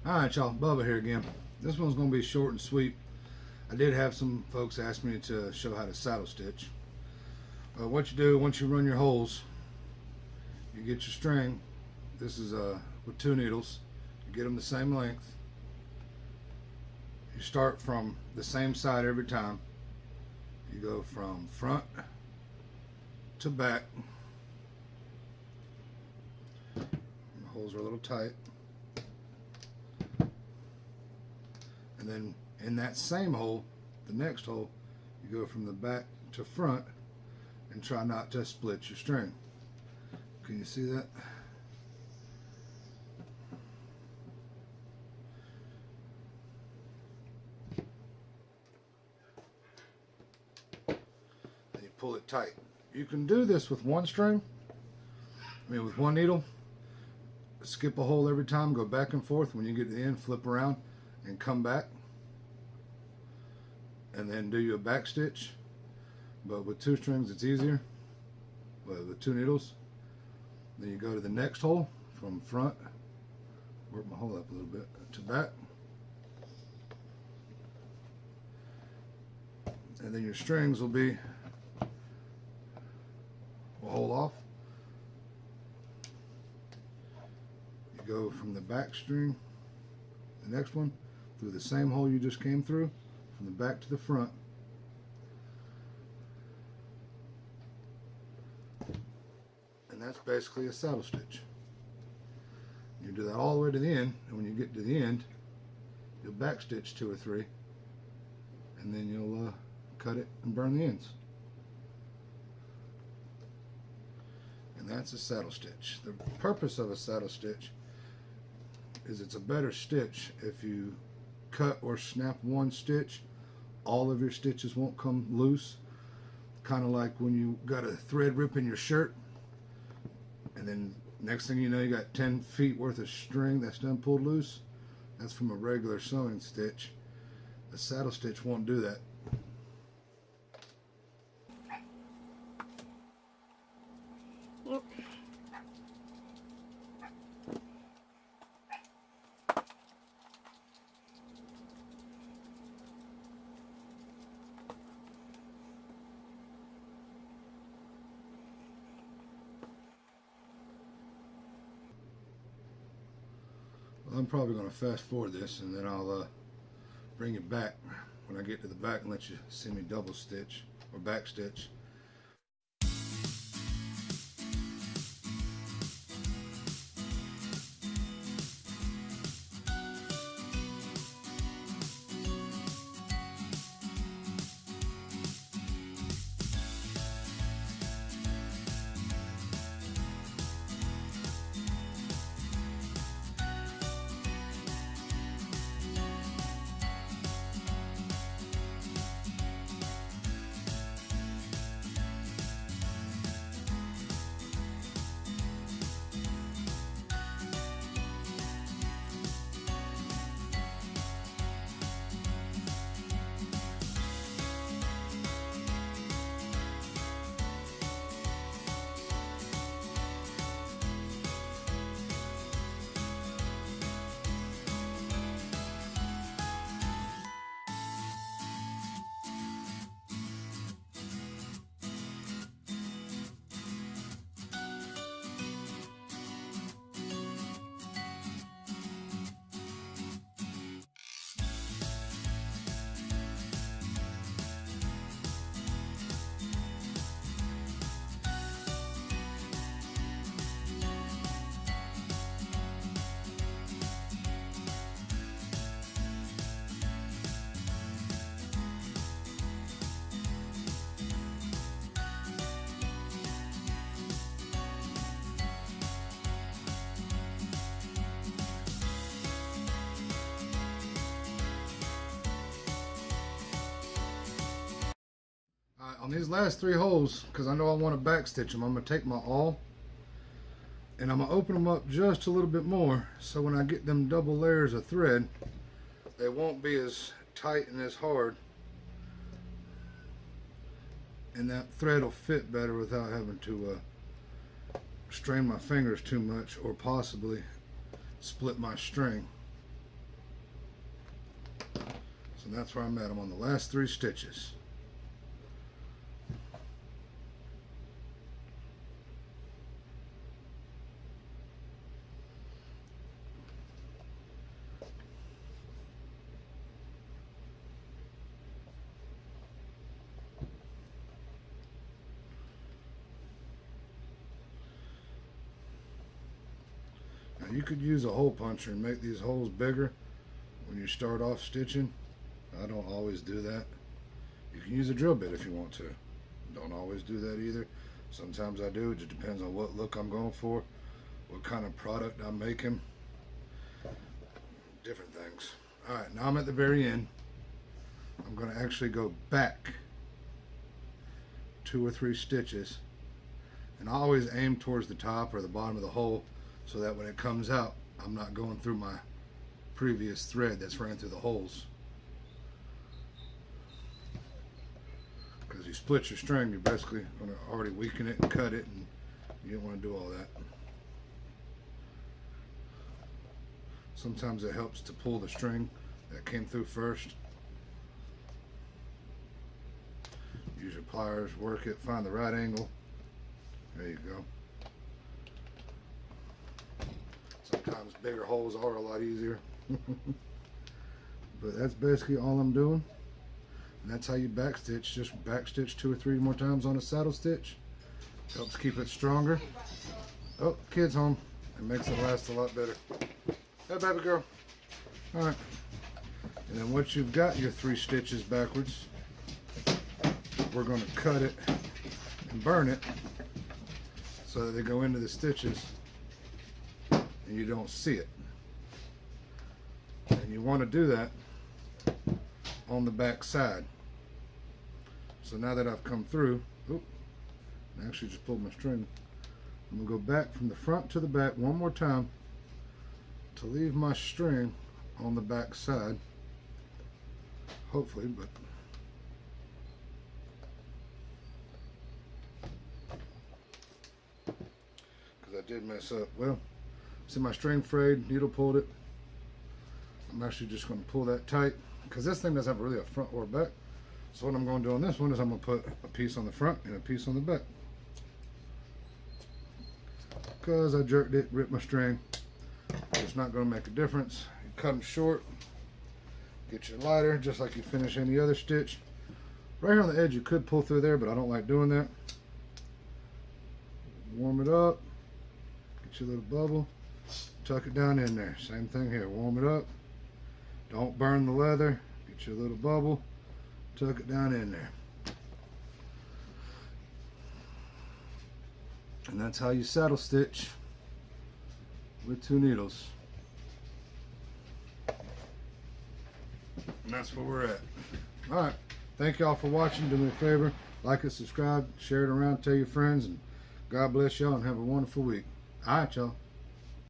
Alright y'all, Bubba here again. This one's going to be short and sweet. I did have some folks ask me to show how to saddle stitch. What you do, once you run your holes, you get your string. This is with 2 needles. You get them the same length. You start from the same side every time. You go from front to back. The holes are a little tight. And then in that same hole, the next hole, you go from the back to front and try not to split your string. Can you see that? And you pull it tight. You can do this with one string, with one needle. Skip a hole every time, go back and forth. When you get to the end, flip around and come back, and then do you a back stitch. But with 2 strings it's easier, but with 2 needles. Then you go to the next hole from front, work my hole up a little bit, to back, and then your strings will be a hole off. You go from the back string, the next one, through the same hole you just came through, from the back to the front. And that's basically a saddle stitch. You do that all the way to the end, and when you get to the end, you'll back stitch 2 or 3, and then you'll cut it and burn the ends. And that's a saddle stitch. The purpose of a saddle stitch is it's a better stitch. If you cut or snap one stitch, all of your stitches won't come loose. Kind of like when you got a thread ripping your shirt, and then next thing you know, you got 10 feet worth of string that's done pulled loose. That's from a regular sewing stitch. The saddle stitch won't do that. I'm probably going to fast forward this, and then I'll bring it back when I get to the back and let you see me double stitch or back stitch. On these last 3 holes, because I know I want to back stitch them, I'm going to take my awl and I'm going to open them up just a little bit more, so when I get them double layers of thread, they won't be as tight and as hard, and that thread will fit better without having to strain my fingers too much or possibly split my string. So that's where I'm at. I'm on the last 3 stitches. Now you could use a hole puncher and make these holes bigger when you start off stitching. I don't always do that. You can use a drill bit if you want to. Don't always do that either. Sometimes I do. It just depends on what look I'm going for, what kind of product I'm making, different things. Alright, now I'm at the very end. I'm going to actually go back 2 or 3 stitches, and I always aim towards the top or the bottom of the hole so that when it comes out I'm not going through my previous thread that's ran through the holes. Because you split your string, you're basically going to already weaken it and cut it, and you don't want to do all that. Sometimes it helps to pull the string that came through first. Use your pliers, work it, find the right angle. There you go. Sometimes bigger holes are a lot easier. But that's basically all I'm doing. And that's how you backstitch. Just backstitch 2 or 3 more times on a saddle stitch. Helps keep it stronger. Oh, kid's home. It makes it last a lot better. Hey, baby girl. Alright. And then once you've got your 3 stitches backwards, we're going to cut it and burn it so that they go into the stitches and you don't see it. And you want to do that on the back side. So now that I've come through, I actually just pulled my string. I'm going to go back from the front to the back one more time to leave my string on the back side, hopefully, but because I did mess up. Well, see, my string frayed, needle pulled it. I'm actually just going to pull that tight because this thing doesn't have really a front or back. So what I'm going to do on this one is I'm going to put a piece on the front and a piece on the back. Because I jerked it, ripped my string. It's not going to make a difference. You cut them short, get your lighter just like you finish any other stitch. Right here on the edge you could pull through there, but I don't like doing that. Warm it up, get your little bubble, tuck it down in there. Same thing here, warm it up. Don't burn the leather, get your little bubble, tuck it down in there. And that's how you saddle stitch with 2 needles. And that's where we're at. Alright, thank y'all for watching. Do me a favor, like it, subscribe, share it around, tell your friends, and God bless y'all and have a wonderful week. Alright, y'all.